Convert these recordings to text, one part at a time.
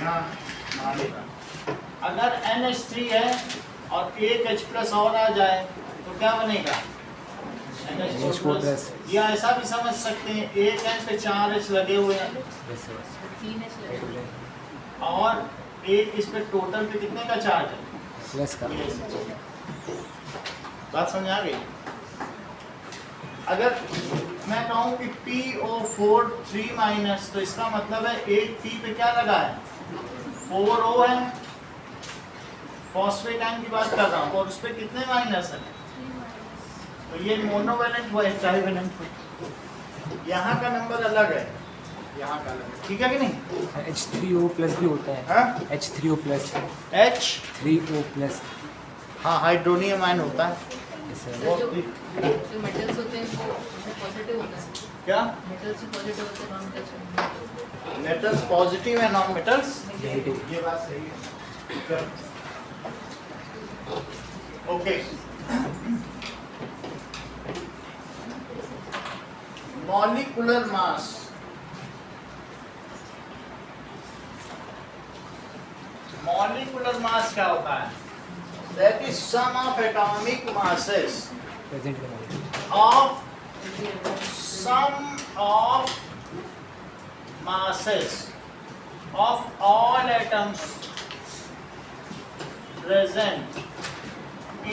यहाँ मान लेना। अगर NH3 है और एक H+ और आ जाए तो क्या बनेगा? NH4+। या ऐसा भी समझ सकते हैं एक N पे 4 H लगे हुए हैं और एक इस पे टोटल पे कितने का चार्ज है? प्लस का। बात समझ आ गई? अगर मैं कहूँ कि PO4 3- तो इसका मतलब है एक P पे क्या लगा है? 4O है। फॉस्फेट आयन की बात कर रहा हूँ और उस पे कितने माइनस है? तो ये मोनोवैलेंट हुआ है, ट्राइवैलेंट हुआ। यहाँ का नंबर अलग है, यहाँ का अलग है, ठीक है कि नहीं? H3O+ भी होता है। हाँ? H3O+। H3O+। हाँ, हाइड्रोनियम आयन होता है। सर जो मेटल्स होते हैं वो पॉजिटिव होता है। क्या? मेटल्स पॉजिटिव होते हैं, नॉन मेटल्स मेटल्स पॉजिटिव है, नॉन मेटल्स नेगेटिव। ये बात सही है। Okay, molecular mass. Molecular mass क्या होता है? That is sum of atomic masses present करना। of sum of masses of all atoms present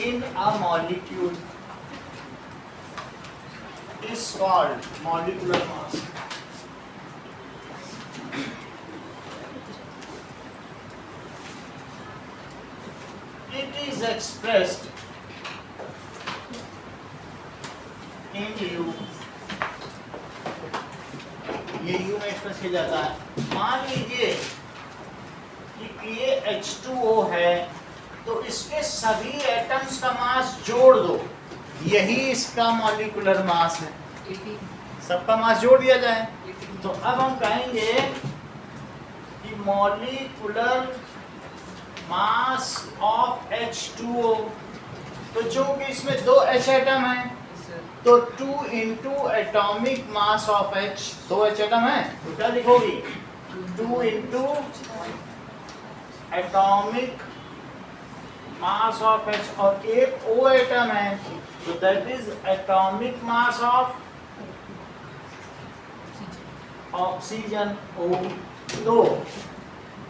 in a molecule is called molecular mass. It is expressed in U. ये U में express किया जाता है। मान लीजिए कि ये H2O है तो इसके सभी एटम्स का मास जोड़ दो, यही इसका मॉलिक्यूलर मास है। 18। सबका मास जोड़ दिया जाए तो अब हम कहेंगे कि मॉलिक्यूलर मास ऑफ H2O, तो जो कि इसमें 2 H एटम है तो 2 into atomic mass of H, 2 H atom है तो क्या लिखोगी? 2 into atomic mass of H, और एक O एटम है तो that is atomic mass of oxygen O। तो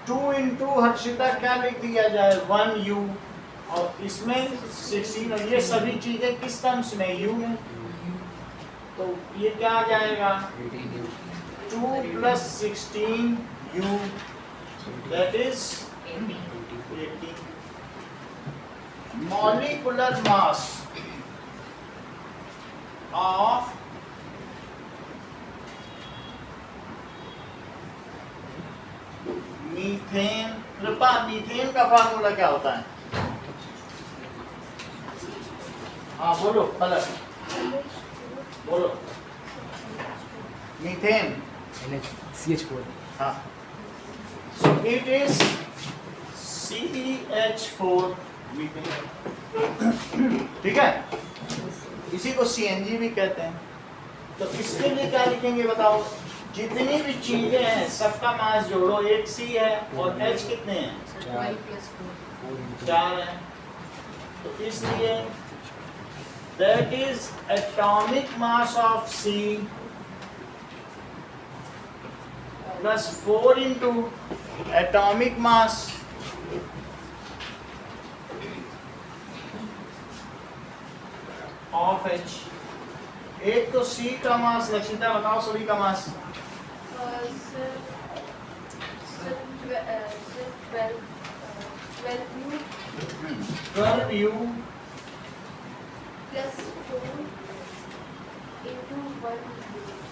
2 इंटू हर्षिता क्या लिख दिया जाए? 1U, और इसमें 16, और ये सभी चीजें किस टर्म्स में? U में। तो ये क्या आ जाएगा? 2 + 16U, that is 18। Molecular mass of methane. कृपा, मीथेन का फार्मूला क्या होता है? हाँ बोलो, पलक बोलो। Methane, CH4। हाँ, सो इट इज CH4 मीथेन, ठीक है? इसी को CNG भी कहते हैं। तो इसके लिए क्या लिखेंगे बताओ? जितनी भी चीजें हैं सबका मास जोड़ो, एक C है और H कितने हैं? 12 + 4। 4 है। तो इसलिए that is atomic mass of C plus 4 into atomic mass of H। एक तो C का मास, लक्षिता बताओ सभी का मास। Sir 12U + 4 into 1।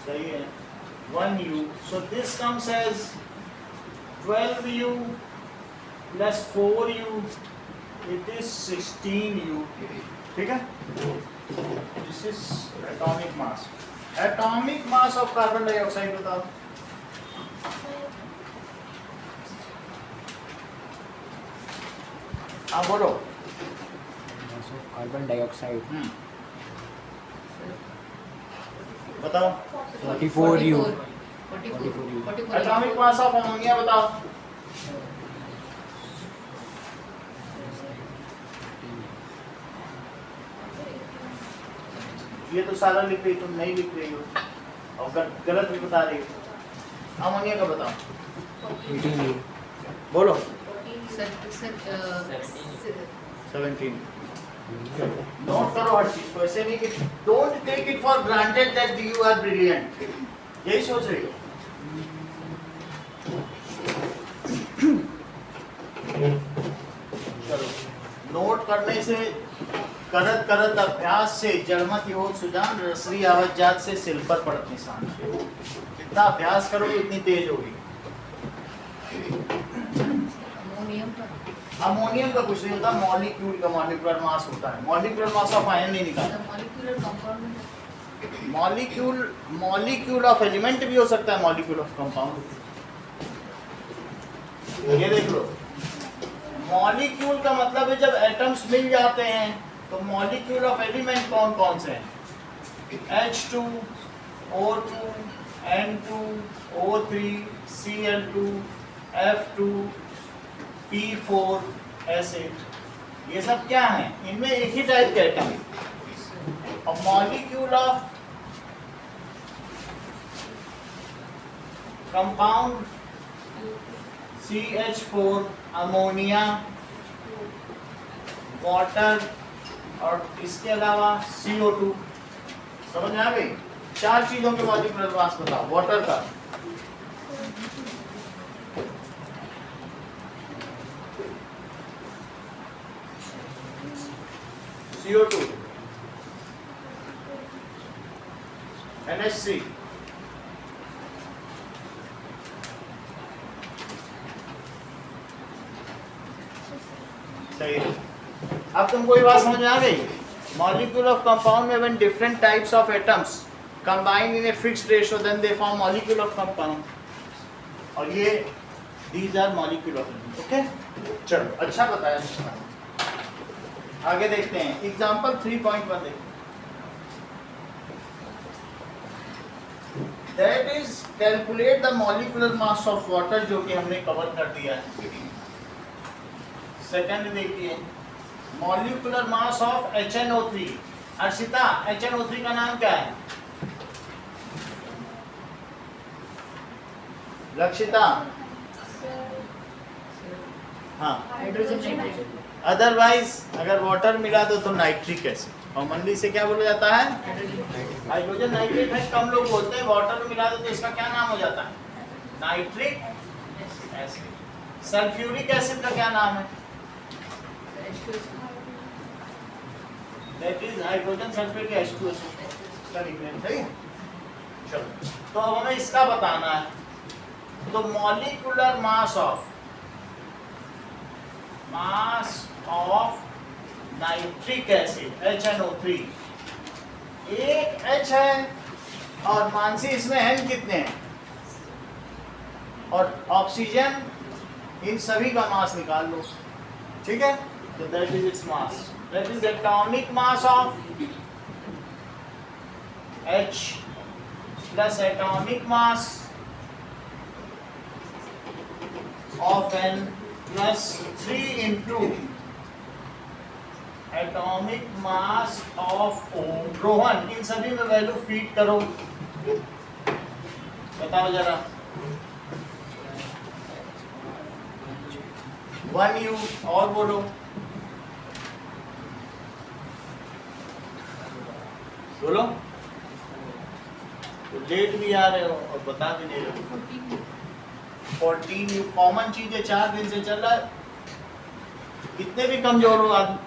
सही है, 1U। So this comes as 12U plus 4U, it is 16U, ठीक है? This is atomic mass. Atomic mass of carbon dioxide बताओ। हाँ बोलो। मास ऑफ कार्बन डाइऑक्साइड बताओ। 44U। 44U। Atomic mass of ammonia बताओ। ये तो सारा लिख रही, तुम नहीं लिख रही हो और गलत भी बता रही हो। अमोनिया का बताओ। 18 बोलो। 17। नोट करो हर चीज को, ऐसे नहीं कि don't take it for granted that you are brilliant, यही सोच रही हो। चलो, नोट करने से करत करत अभ्यास से जड़मति हो सुजान, रसरी आवजात से सिल पर पड़त निशान। जितना अभ्यास करोगे उतनी तेज होगी। अमोनियम का कुछ नहीं होता, मॉलिक्यूल का मॉलिक्यूलर मास होता है। मॉलिक्यूलर मास ऑफ आयन नहीं निकालता। मॉलिक्यूल ऑफ एलिमेंट भी हो सकता है, मॉलिक्यूल ऑफ कंपाउंड। ये देख लो, मॉलिक्यूल का मतलब है जब एटम्स मिल जाते हैं। तो मॉलिक्यूल ऑफ एलिमेंट कौन कौन से हैं? H2, O2, N2, O3, Cl2, F2, P4, acid. ये सब क्या है? इनमें एक ही टाइप के एटम है। और molecule of compound CH4, ammonia, water और इसके अलावा CO2। समझ में आ गई? 4 चीजों के मॉलिक्यूलर मास बताओ। वाटर का CO2, NH3, सही है। अब तुमको ये बात समझ में आ गई? मॉलिक्यूल ऑफ कंपाउंड में when different types of atoms combine in a fixed ratio then they form molecule of compound. और ये these are molecule of element. Okay, चलो, अच्छा बताया। आगे देखते हैं एग्जांपल 3.1 देखते हैं। That is calculate the molecular mass of water, जो कि हमने कवर कर दिया है। सेकंड देखिए, molecular mass of HNO3। Arshita, HNO3 का नाम क्या है? लक्षिता, हाँ। Hydrogen nitrate. अदरवाइज अगर वाटर मिला तो नाइट्रिक एसिड। कॉमनली से क्या बोला जाता है? हाइड्रोजन नाइट्रेट है, कम लोग बोलते हैं। वाटर मिला दो तो इसका क्या नाम हो जाता है? Nitric acid. सल्फ्यूरिक एसिड का क्या नाम है? दैट इज हाइड्रोजन सल्फेट या H2SO। सही है। चलो, तो अब हमें इसका बताना है। तो molecular mass of nitric acid HNO3, एक H है और मानसी इसमें N कितने हैं, और ऑक्सीजन, इन सभी का मास निकाल लो। ठीक है, तो that is its mass. That is atomic mass of H plus atomic mass of N plus 3 into atomic mass of O। Rohan, इन सभी में वैल्यू फीड करो। बताओ जरा। 1U और बोलो। बोलो, तो लेट भी आ रहे हो और बता भी नहीं रहे हो। 14U कॉमन चीज है, 4 दिन से चल रहा है। कितने भी कमजोर हो आप,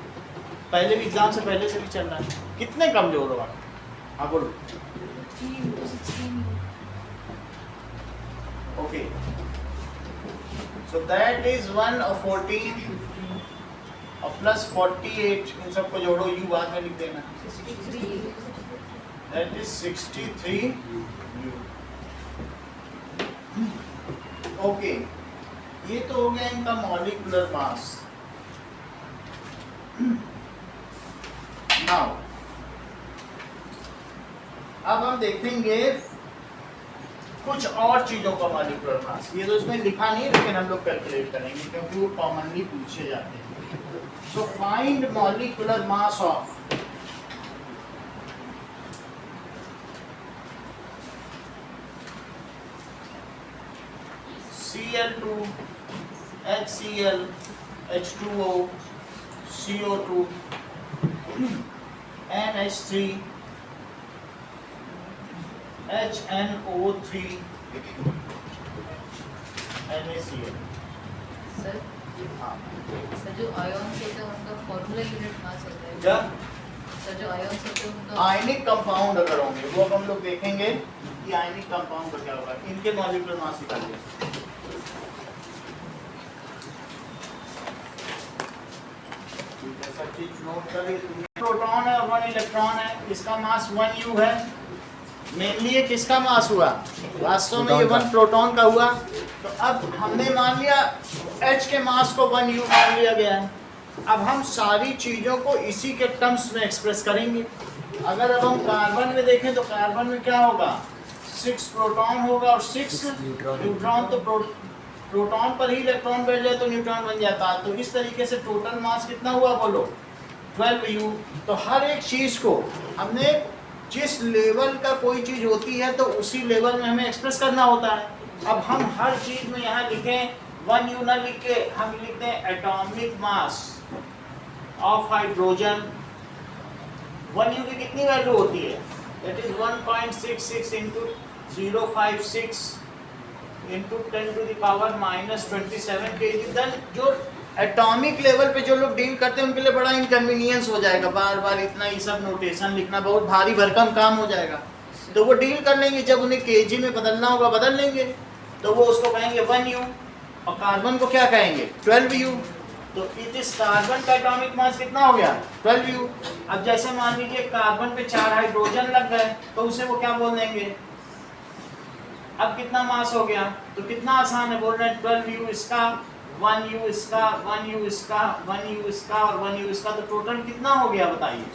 पहले भी एग्जाम से पहले से भी चल रहा है। कितने कमजोर हो आप? हाँ बोलो। ओके, सो दैट इज 1 और 14 और प्लस 48, इन सबको जोड़ो, U बाद में लिख देना। That is 63U। ओके, ये तो हो गया इनका मॉलिक्यूलर मास। नाउ अब हम देखेंगे कुछ और चीजों का मॉलिक्यूलर मास, ये तो इसमें लिखा नहीं लेकिन हम लोग कैलकुलेट करेंगे क्योंकि वो कॉमनली पूछे जाते हैं। So find molecular mass of Cl2, HCl, H2O, CO2, NH3, HNO3, NaCl। Sir हाँ सर जो आयॉन्स होते हैं उनका फॉर्मूला यूनिट मास होता है क्या सर जो आयॉन्स होते हैं उनका आयनिक कंपाउंड अगर होंगे वो अब हम लोग देखेंगे कि आयनिक कंपाउंड का क्या होगा, इनके मॉलिक्यूलर मास निकालिए। ठीक है, सब चीज नोट कर ली तुमने। प्रोटॉन है और 1 इलेक्ट्रॉन है, इसका मास 1u है। मेनली ये किसका मास हुआ, वास्तव में ये 1 प्रोटॉन का हुआ। तो अब हमने मान लिया H के मास को 1u मान लिया गया है। अब हम सारी चीजों को इसी के टर्म्स में एक्सप्रेस करेंगे। अगर अब हम कार्बन में देखें तो कार्बन में क्या होगा, 6 प्रोटॉन होगा और 6 न्यूट्रॉन। तो प्रोटॉन पर ही इलेक्ट्रॉन बैठ जाए तो न्यूट्रॉन बन जाता है। तो इस तरीके से टोटल मास कितना हुआ बोलो, 12u। तो हर एक चीज को हमने जिस लेवल का कोई चीज होती है तो उसी लेवल में हमें एक्सप्रेस करना होता है। अब हम हर चीज में यहाँ लिखें 1u ना लिख के हम लिखते हैं atomic mass of hydrogen. 1u की कितनी वैल्यू होती है, that is 1.66 into 056 into 10 to the power -27 kg। Then जो एटॉमिक लेवल पे जो लोग डील करते हैं उनके लिए बड़ा इनकन्वीनियंस हो जाएगा, बार बार इतना ये सब नोटेशन लिखना बहुत भारी भरकम काम हो जाएगा। तो वो डील कर लेंगे, जब उन्हें केजी में बदलना होगा बदल लेंगे। तो वो उसको कहेंगे 1u और कार्बन को क्या कहेंगे 12u। तो इस कार्बन का एटॉमिक मास कितना हो गया 12u। अब जैसे मान लीजिए कार्बन पे 4 हाइड्रोजन लग गए तो उसे वो क्या बोल देंगे, अब कितना मास हो गया। तो कितना आसान है, बोल रहे हैं 12u इसका, 1u इसका, 1u इसका, 1u इसका और 1u इसका। तो टोटल कितना हो गया बताइए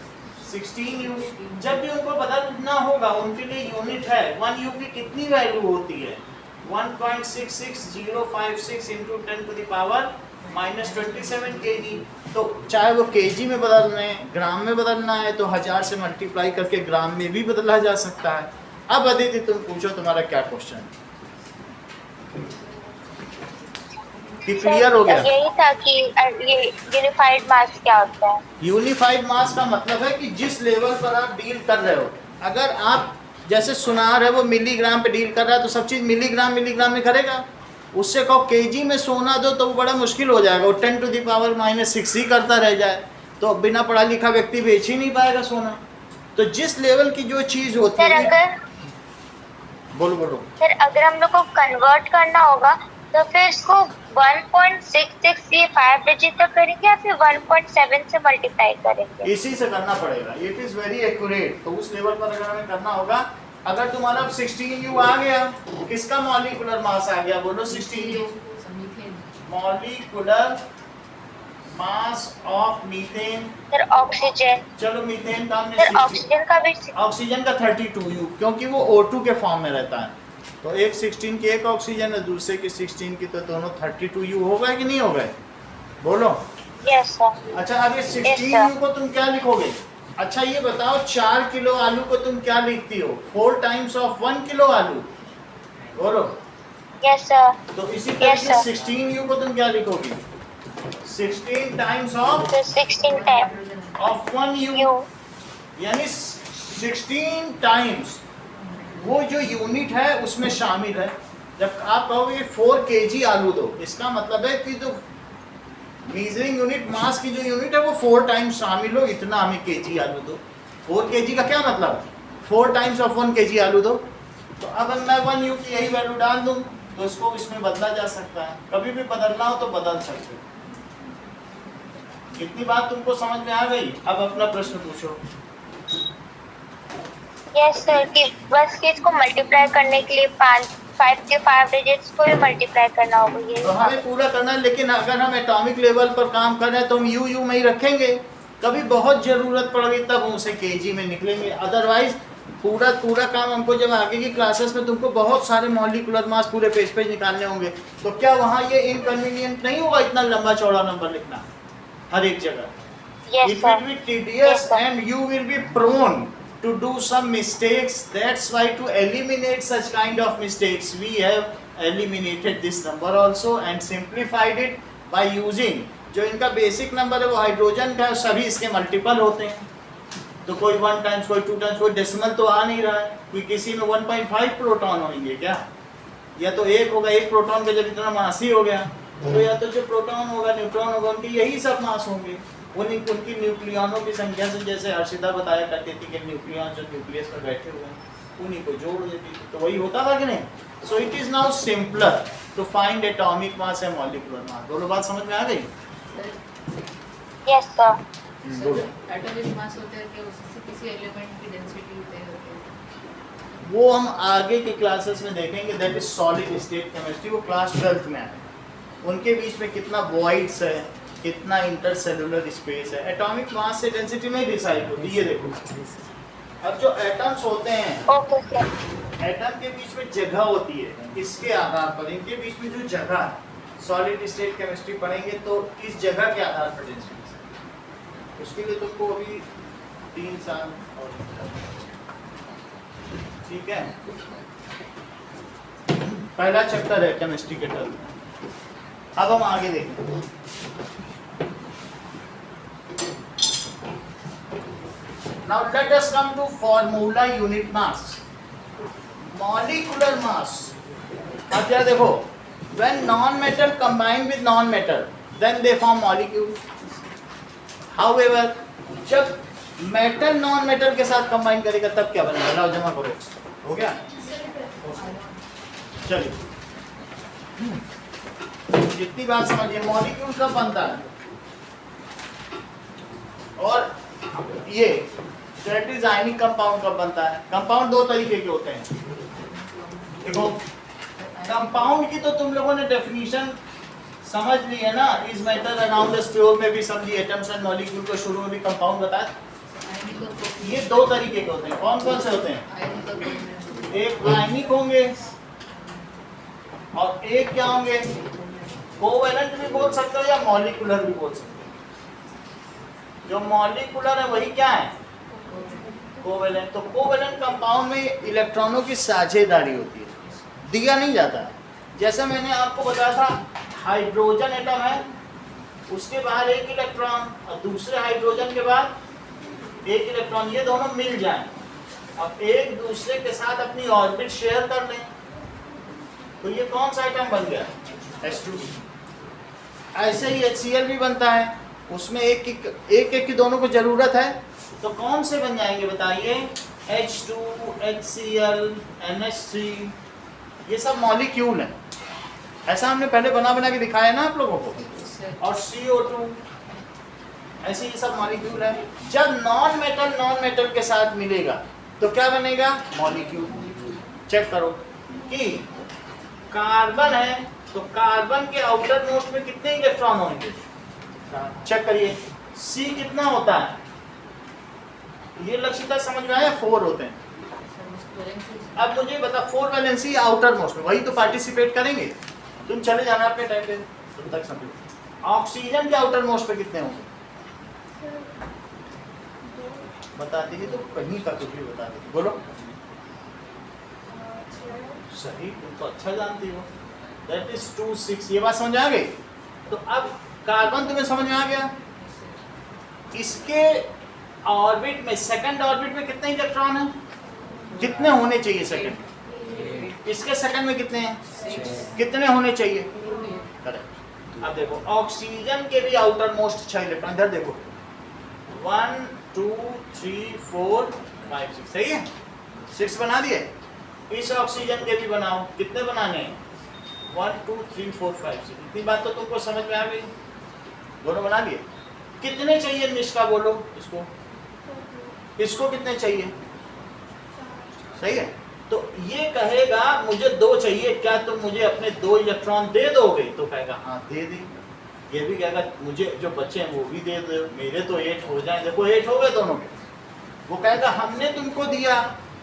16u। जब भी उनको बदलना होगा उनके लिए यूनिट है 1u की कितनी वैल्यू होती है 1.66056 into 10 to the power -27 kg। तो चाहे वो केजी में बदलना है, ग्राम में बदलना है तो 1000 से मल्टीप्लाई करके ग्राम में भी बदला जा सकता है। अब अदिति तुम पूछो, तुम्हारा क्या क्वेश्चन है, क्लियर हो गया। यही था कि ये यूनिफाइड मास क्या होता है। यूनिफाइड मास का मतलब है कि जिस लेवल पर आप डील कर रहे हो, अगर आप जैसे सुनार है वो मिलीग्राम पे डील कर रहा है तो सब चीज़ मिलीग्राम में करेगा। उससे कहो केजी में सोना दो तो वो बड़ा मुश्किल हो जाएगा, वो 10 टू द पावर -6 ही करता रह जाए तो बिना पढ़ा लिखा व्यक्ति बेच ही नहीं पाएगा सोना। तो जिस लेवल की जो चीज़ होती सर है, अगर बोलो सर अगर हम लोग को कन्वर्ट करना होगा तो फिर इसको 1.66 ये 5 डिजिट तक करेंगे या फिर 1.7 से मल्टीप्लाई करेंगे। इसी से करना पड़ेगा, इट इज़ वेरी एक्यूरेट। तो उस लेवल पर अगर हमें करना होगा, अगर तुम्हारा 16u आ गया, किसका मॉलिक्यूलर मास आ गया बोलो 16u, molecular mass of methane. Sir oxygen, चलो मीथेन का हमने सर ऑक्सीजन का भी ऑक्सीजन का 32u, क्योंकि वो O2 के फॉर्म में रहता है। तो एक 16 की एक ऑक्सीजन है, दूसरे की 16 की, तो दोनों 32u हो गए कि नहीं हो गए बोलो। Yes sir. अच्छा अब ये 16u को तुम क्या लिखोगे, अच्छा ये बताओ 4 किलो आलू को तुम क्या लिखती हो 4 टाइम्स ऑफ 1 किलो आलू बोलो। Yes sir. तो इसी Yes, तरीके sir. 16u को तुम क्या लिखोगी 16 टाइम्स ऑफ तो 16 टाइम 1u, यू। यानी 16 टाइम्स वो जो यूनिट है उसमें शामिल है। जब आप कहोगे 4 kg आलू दो, इसका मतलब है कि जो मीजरिंग यूनिट मास की जो यूनिट है वो 4 टाइम्स शामिल हो, इतना हमें kg आलू दो। 4 kg का क्या मतलब 4 टाइम्स ऑफ 1 kg आलू दो। तो अगर मैं 1u की यही वैल्यू डाल दूं तो इसको इसमें बदला जा सकता है, कभी भी बदलना हो तो बदल सकते हो। इतनी बात तुमको समझ में आ गई। अब अपना प्रश्न पूछो। यस सर कि बस कि इसको मल्टीप्लाई करने के लिए 5 के 5 डिजिट्स को भी मल्टीप्लाई करना होगा ये। तो हमें पूरा करना है, लेकिन अगर हम एटॉमिक लेवल पर काम कर रहे हैं तो हम यू में ही रखेंगे। कभी बहुत ज़रूरत पड़ गई तब उसे केजी में निकलेंगे, अदरवाइज पूरा पूरा काम हमको जब आगे की क्लासेस में तुमको बहुत सारे मॉलिक्यूलर मास पूरे पेज पे निकालने होंगे, तो क्या वहाँ ये इनकन्वीनियंट नहीं होगा इतना लंबा चौड़ा नंबर लिखना हर एक जगह? Yes, It sir. will be tedious Yes, sir. and you will be prone to do some mistakes. That's why to eliminate such kind of mistakes, we have eliminated this number also and simplified it by using जो इनका basic number है वो hydrogen का, सभी इसके multiple होते हैं। तो कोई 1 टाइम्स कोई 2 टाइम्स, कोई डेसिमल तो आ नहीं रहा है कि किसी में 1.5 प्रोटॉन होंगे क्या, या तो एक होगा, एक प्रोटॉन का जब इतना मास ही हो गया, तो या तो जो प्रोटॉन होगा न्यूट्रॉन होगा उनके यही सब मास होंगे। उनकी न्यूक्लियनों की संख्या से, जैसे हर्षिता बताया करती थी कि न्यूक्लियन जो न्यूक्लियस पर बैठे हुए हैं उन्हीं को जोड़ देती थी, तो वही होता था कि नहीं। So it is now simpler to find atomic mass and molecular mass. दोनों बात समझ में आ गई? Yes, sir. एटॉमिक मास होता है कि उससे किसी एलिमेंट की डेंसिटी तय होती है। वो हम आगे के क्लासेस में देखेंगे। That is solid state chemistry, वो क्लास 12th में है। उनके बीच में कितना वॉइड्स है, कितना इंटरसेलुलर स्पेस है, एटॉमिक मास से डेंसिटी नहीं डिसाइड होती। ये देखो, अब जो एटम्स होते हैं, Okay, sir. एटम के बीच में जगह होती है, इसके आधार पर इनके बीच में जो जगह है, सॉलिड स्टेट केमिस्ट्री पढ़ेंगे तो इस जगह के आधार पर डेंसिटी, उसके लिए तुमको अभी 3 साल और, ठीक है। पहला चैप्टर है केमिस्ट्री के टर्म। अब हम आगे देखेंगे। Now let us come to formula unit mass, molecular mass। अब क्या देखो, when non-metal combine with non-metal, then they form molecule। However, जब मेटल नॉन मेटल के साथ कंबाइन करेगा तब क्या बनेगा? लाओ जमा करो, हो गया? चलिए, जितनी बात समझिए, मॉलिक्यूल कब बनता है, और ये दैट आयनिक कंपाउंड कब बनता है? कंपाउंड 2 तरीके के होते हैं। देखो, कंपाउंड की तो तुम लोगों ने डेफिनेशन समझ ली है ना, is matter around the sphere में भी समझी, एटम्स एंड मॉलिक्यूल को शुरू में भी कंपाउंड बताया। ये 2 तरीके के होते हैं। कौन कौन से होते हैं? एक आयनिक होंगे और एक क्या होंगे, कोवैलेंट भी बोल सकते हो या मॉलिक्यूलर भी बोल सकते हो। जो मॉलिक्यूलर है वही क्या है, कोवैलेंट। तो कोवैलेंट कंपाउंड में इलेक्ट्रॉनों की साझेदारी होती है, दिया नहीं जाता। जैसा मैंने आपको बताया था, हाइड्रोजन एटम है, उसके बाहर एक इलेक्ट्रॉन और दूसरे हाइड्रोजन के बाद एक इलेक्ट्रॉन, ये दोनों मिल जाएं और एक दूसरे के साथ अपनी ऑर्बिट शेयर कर लें, तो ये कौन सा आइटम बन गया? H2। ऐसे ही HCl भी बनता है, उसमें एक की दोनों को जरूरत है, तो कौन से बन जाएंगे बताइए? H2, HCl, NH3, ये सब मॉलिक्यूल है। ऐसा हमने पहले बना के दिखाया ना आप लोगों को। और CO2, ऐसे ये सब मॉलिक्यूल है। जब नॉन मेटल के साथ मिलेगा तो क्या बनेगा? मॉलिक्यूल। चेक करो कि कार्बन है तो कार्बन के आउटर मोस्ट में कितने इलेक्ट्रॉन होंगे? चेक करिए, C कितना होता है? ये लक्षिता समझ में आया? 4 होते हैं। अब मुझे बता, 4 वैलेंसी आउटर मोस्ट में, वही तो पार्टिसिपेट करेंगे। तुम चले जाना अपने टाइम पे, तुम तक समझो। ऑक्सीजन के आउटर मोस्ट पे कितने होंगे? बता दीजिए, तो कहीं का कुछ भी बता दीजिए, बोलो। सही, तुम तो अच्छा जानती हो। That is 2, 6। ये बात समझ आ गई? तो अब कार्बन तुम्हें समझ में आ गया। इसके ऑर्बिट में, सेकंड ऑर्बिट में कितने इलेक्ट्रॉन हैं? कितने होने चाहिए सेकंड? इसके सेकंड में कितने हैं? कितने होने चाहिए? करेक्ट। अब देखो, ऑक्सीजन के भी आउटर मोस्ट 6 इलेक्ट्रॉन, इधर देखो, 1 2 3 4 5 6, सही है? 6 बना दिए। इस ऑक्सीजन के भी बनाओ, कितने बनाने हैं? 1 2 3 4 5 6। इतनी बात तो तुमको समझ में आ गई, दोनों बना लिए। कितने चाहिए निष्का, बोलो इसको, इसको कितने चाहिए? सही है। तो ये कहेगा मुझे 2 चाहिए, क्या तुम मुझे अपने 2 इलेक्ट्रॉन दे दोगे? तो कहेगा हाँ दे दी। ये भी कहेगा मुझे जो बच्चे हैं वो भी दे दो, मेरे तो 8 हो जाए। देखो 8 हो गए दोनों के। वो कहेगा हमने तुमको दिया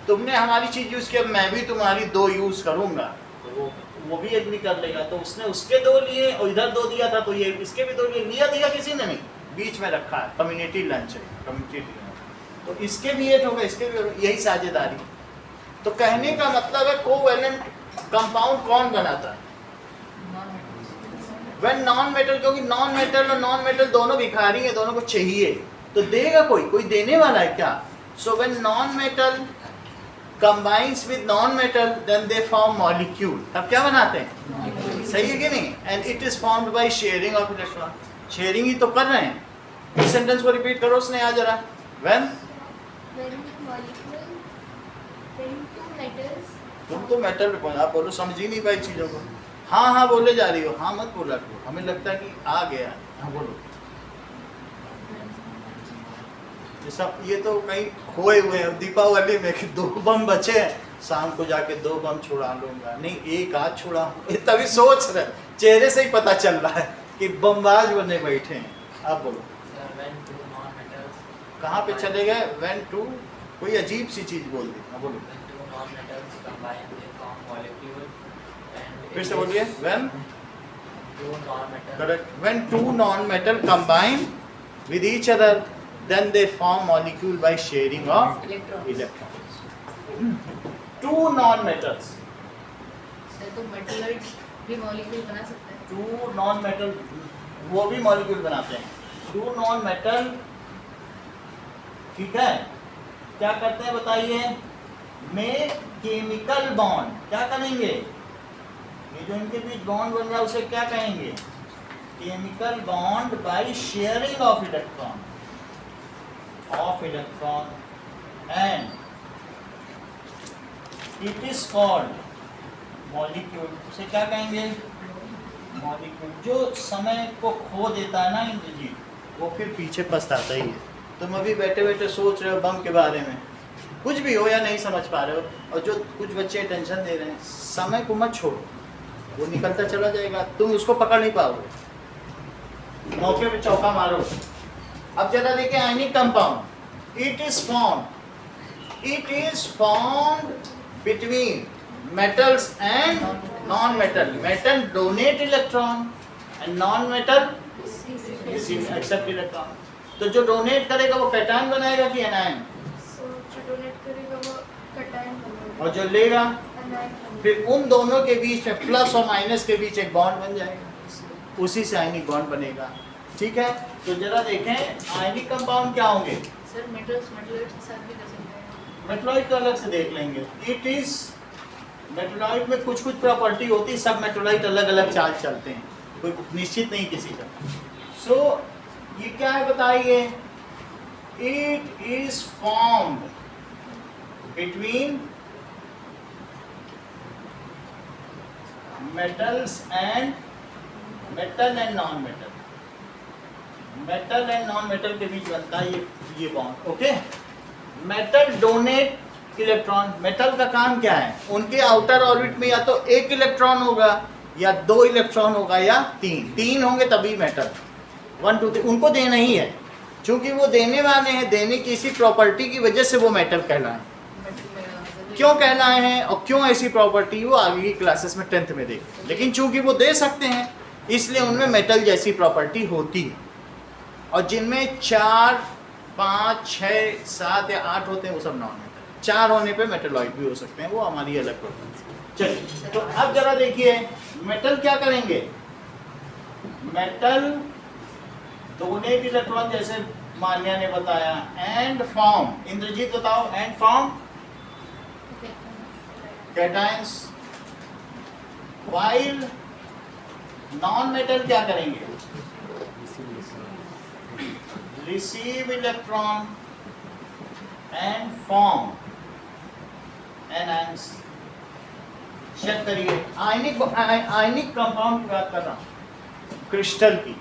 तुमने हमारी चीज यूज किया, मैं भी तुम्हारी दो यूज करूंगा, तो वो भी एग्री कर लेगा। तो उसने उसके दो लिए और इधर दो दिया था, तो ये इसके भी दो लिए, लिया दिया किसी ने नहीं, बीच में रखा है, कम्युनिटी लंच है, कम्युनिटी डिनर। तो इसके भी 8 होगा, इसके भी, यही साझेदारी। तो कहने का मतलब है कोवैलेंट कंपाउंड कौन बनाता है? व्हेन नॉन मेटल, क्योंकि नॉन मेटल और नॉन मेटल दोनों भिखारी हैं, दोनों को चाहिए, तो देगा कोई देने वाला है क्या? So when non metal combines with non metal then they form molecule. तब क्या बनाते हैं? सही है कि नहीं? And it is formed by sharing of electron. Sharing ही तो कर रहे हैं। इस सेंटेंस को रिपीट करो उसने आ जरा। व्हेन तुम तो मेटल पे आप बोलो, समझ ही नहीं पाई चीजों को। हाँ हाँ बोले जा रही हो, हाँ मत बोला करो, हमें लगता है कि आ गया। हाँ बोलो। ये तो कहीं खोए हुए हैं दीपावली में कि 2 बम बचे हैं, शाम को जाके 2 बम छुड़ा लूंगा। नहीं, एक आध छुड़ा, तभी सोच रहे, चेहरे से ही पता चल रहा है कि बमबाज बनने बैठे हैं। आप बोलो कहाँ पे चले गए? व्हेन टू कोई अजीब सी चीज बोल दी। हाँ बोलो फिर से बोलिए। When correct, when two non metal combine with each other then they form molecule by sharing of electrons. 2 non-metals. Sir तो मेटलॉइड्स भी मॉलिक्यूल बना सकते हैं? 2 non-metal वो भी मॉलिक्यूल बनाते हैं। 2 non-metal, ठीक है, क्या करते हैं बताइए? में केमिकल बॉन्ड क्या करेंगे? ये जो इनके बीच बॉन्ड बन रहा है उसे क्या कहेंगे? Chemical bond by sharing of electron and it is called molecule। उसे क्या कहेंगे? मॉलिक्यूल। जो समय को खो देता है ना इंद्रजीत, वो फिर पीछे पछताता ही है। तुम अभी बैठे बैठे सोच रहे हो बम के बारे में, कुछ भी हो या नहीं समझ पा रहे हो, और जो कुछ बच्चे टेंशन दे रहे हैं, समय को मत छोड़ो, वो निकलता चला जाएगा, तुम उसको पकड़ नहीं पाओगे। मौके पे चौका मारो। अब जरा देखिए ionic compound. It is formed between metals and non-metal. Metal donate electron and non-metal receive accept electron. तो जो डोनेट करेगा वो कैटायन बनाएगा कि एनायन? जो डोनेट करेगा वो कैटायन बनाएगा और जो लेगा एनायन। फिर उन दोनों के बीच में प्लस और माइनस के बीच एक बॉन्ड बन जाएगा, उसी से आयनिक बॉन्ड बनेगा। ठीक है, तो जरा देखें आयनिक कंपाउंड क्या होंगे? सर मेटल्स मेटलॉइड्स के साथ भी कर सकते हैं। मेटलॉइड तो अलग से देख लेंगे। इट इज मेटलॉइड में कुछ कुछ प्रॉपर्टी होती है, सब मेटलॉइड अलग अलग चार्ज चलते हैं, कोई निश्चित नहीं किसी का। सो ये क्या है बताइए? It is formed between metals and metal and non metal. Metal and non metal के बीच बनता है ये bond. Okay, metal donate electron. Metal का काम क्या है? उनके आउटर ऑर्बिट में या तो 1 इलेक्ट्रॉन होगा या 2 इलेक्ट्रॉन होगा या 3 होंगे, तभी मेटल 1 2 3 उनको देना ही है। क्योंकि वो देने वाले हैं, देने की इसी प्रॉपर्टी की वजह से वो मेटल कहलाए। क्यों कहलाए हैं और क्यों ऐसी प्रॉपर्टी, वो आगे की क्लासेस में 10th में देखें। लेकिन चूंकि वो दे सकते हैं इसलिए उनमें मेटल जैसी प्रॉपर्टी होती है। और जिनमें 4 5 6 7 या 8 होते हैं वो सब नॉन मेटल। 4 होने पे मेटलॉइड भी हो सकते हैं, वो हमारी अलग प्रॉपर्टी। चलिए, तो अब जरा देखिए मेटल क्या करेंगे? मेटल डोनेट इलेक्ट्रॉन, जैसे मान्या ने बताया, एंड फॉर्म। इंद्रजीत बताओ, and form cations. While non metal क्या करेंगे? Receive electron and form anions. Check करिए, आयनिक कंपाउंड की बात कर रहा हूं, क्रिस्टल की।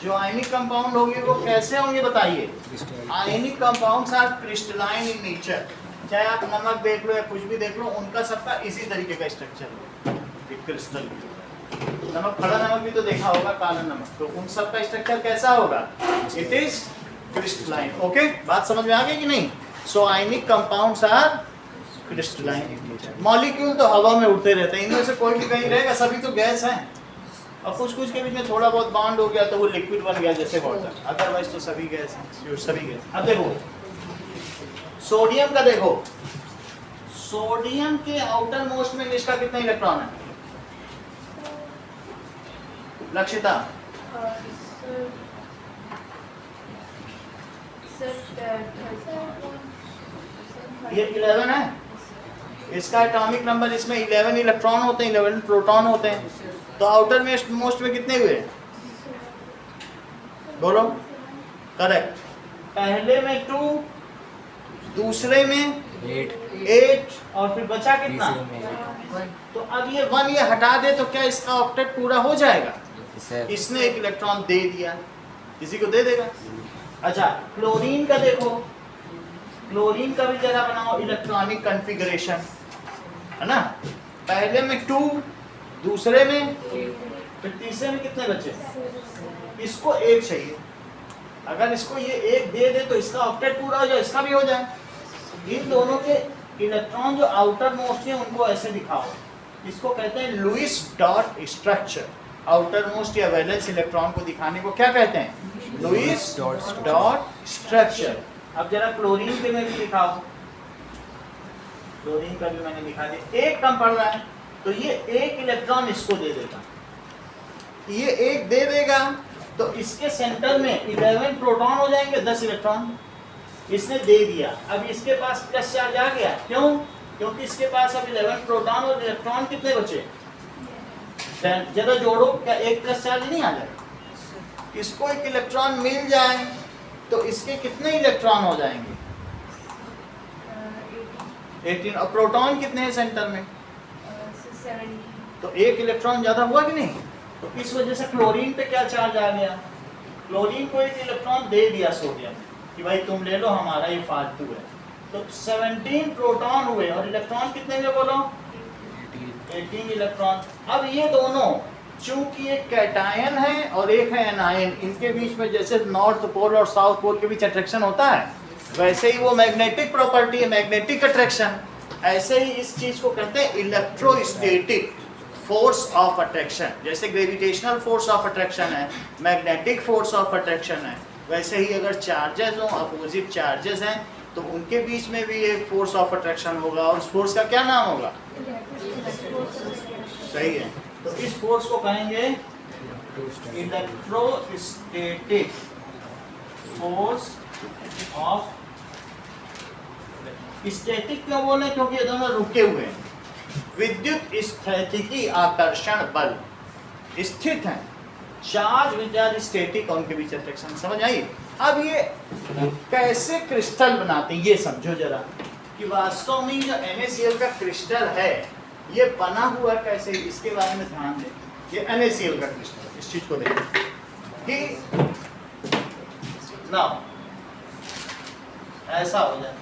जो आयनिक कंपाउंड होंगे वो कैसे होंगे बताइए? Ionic compounds are crystalline in nature. चाहे आप नमक देख लो या कुछ भी देख लो, उनका सबका इसी तरीके का स्ट्रक्चर है। क्रिस्टल नमक, खड़ा नमक भी तो देखा होगा, काला नमक, तो उन सब का स्ट्रक्चर कैसा होगा? It is crystalline. ओके, बात समझ में आ गई कि नहीं? So ionic compounds are crystalline. Molecule तो हवा में उड़ते रहते हैं, इनमें से कोई भी कहीं रहेगा, सभी तो गैस हैं। और कुछ कुछ के बीच में थोड़ा बहुत बॉन्ड हो गया तो वो लिक्विड बन गया जैसे वाटर, अदरवाइज तो सभी गैस हैं, सभी गैस। अब देखो सोडियम का, देखो सोडियम के आउटर मोस्ट में इसका कितना इलेक्ट्रॉन है लक्षिता? ये 11 है, इसका एटॉमिक नंबर, इसमें 11 इलेक्ट्रॉन होते हैं, 11 प्रोटॉन होते हैं। तो आउटर मोस्ट में कितने हुए बोलो? करेक्ट, पहले में 2, दूसरे में 8 और फिर बचा कितना? तो अब ये 1 ये हटा दे तो क्या इसका ऑक्टेट पूरा हो जाएगा? इसने एक इलेक्ट्रॉन दे दिया, किसी को दे देगा। अच्छा क्लोरीन का देखो, क्लोरीन का भी जरा बनाओ इलेक्ट्रॉनिक कॉन्फ़िगरेशन, है ना? पहले में 2, दूसरे में, फिर तीसरे में कितने बचे? इसको 1 चाहिए। अगर इसको ये 1 दे दे तो इसका ऑक्टेट पूरा हो जाए, इसका भी हो जाए। इन दोनों के इलेक्ट्रॉन जो आउटर मोस्ट है उनको ऐसे दिखाओ, इसको कहते हैं Lewis dot structure. Outer most या वैलेंस इलेक्ट्रॉन को दिखाने को क्या कहते हैं? Lewis dot structure. अब जरा क्लोरीन के में भी दिखाओ, क्लोरीन का भी मैंने दिखा दिया। 1 कम पड़ रहा है तो ये 1 इलेक्ट्रॉन इसको दे देगा, ये 1 दे देगा तो इसके सेंटर में 11 प्रोटॉन हो जाएंगे, 10 इलेक्ट्रॉन इसने दे दिया। अब इसके पास प्लस चार्ज आ गया, क्यों? क्योंकि इसके पास अब 11 प्रोटॉन और इलेक्ट्रॉन कितने बचे? जरा जोड़ो, क्या 1 प्लस चार्ज नहीं आ जाएगा? इसको 1 इलेक्ट्रॉन मिल जाए तो इसके कितने इलेक्ट्रॉन हो जाएंगे? 18। और प्रोटॉन कितने हैं सेंटर में? 70। तो 1 इलेक्ट्रॉन ज्यादा हुआ कि नहीं? तो इस वजह से क्लोरीन पे क्या चार्ज आ गया? क्लोरीन को 1 इलेक्ट्रॉन दे दिया सोडियम कि भाई तुम ले लो, हमारा ये फालतू है। तो 17 प्रोटॉन हुए और इलेक्ट्रॉन कितने हुए बोलो? 18 इलेक्ट्रॉन। अब ये दोनों चूंकि एक कैटायन है और एक है एनायन, इनके बीच में जैसे नॉर्थ पोल और साउथ पोल के बीच अट्रैक्शन होता है, वैसे ही वो मैग्नेटिक प्रॉपर्टी है, मैग्नेटिक अट्रैक्शन। ऐसे ही इस चीज को कहते हैं इलेक्ट्रोस्टैटिक फोर्स ऑफ अट्रैक्शन। जैसे ग्रेविटेशनल फोर्स ऑफ अट्रैक्शन है, मैग्नेटिक फोर्स ऑफ अट्रैक्शन है, वैसे ही अगर चार्जेस हो, अपोजिट चार्जेस हैं, तो उनके बीच में भी एक फोर्स ऑफ अट्रैक्शन होगा और उस फोर्स का क्या नाम होगा? सही है, तो इस फोर्स को कहेंगे इलेक्ट्रोस्टैटिक फोर्स ऑफ। स्टैटिक क्यों बोले? क्योंकि ये दोनों रुके हुए हैं। विद्युत स्थैतिकी आकर्षण बल स्थित हैं, चार्ज विच आर स्टैटिक, उनके बीच अट्रैक्शन। समझ आई? अब ये कैसे क्रिस्टल बनाते हैं ये समझो जरा, कि वास्तव में जो NaCl का क्रिस्टल है ये बना हुआ कैसे, इसके बारे में ध्यान दें। ये NaCl का क्रिस्टल, इस चीज को देखो कि ना ऐसा हो जाए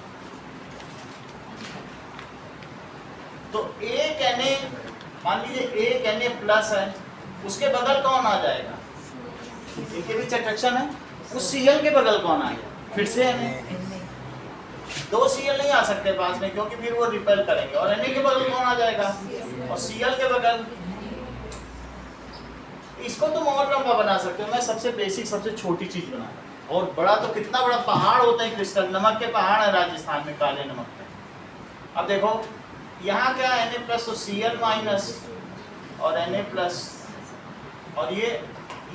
तो एक Na, मान लीजिए एक Na प्लस है, उसके बगल कौन आ जाएगा? इनके बीच अट्रैक्शन है, उस Cl के बगल कौन आएगा? फिर से Na। 2 Cl नहीं आ सकते पास में क्योंकि फिर वो रिपेल करेंगे। और Na के बगल कौन आ जाएगा? और Cl के बगल। इसको तुम और लंबा बना सकते हो, मैं सबसे बेसिक सबसे छोटी चीज बना रहा हूं। और बड़ा तो कितना बड़ा पहाड़ होता है क्रिस्टल, नमक के पहाड़ है राजस्थान में, काले नमक के। अब देखो यहाँ क्या है? Na प्लस, तो Cl माइनस और Na प्लस, और ये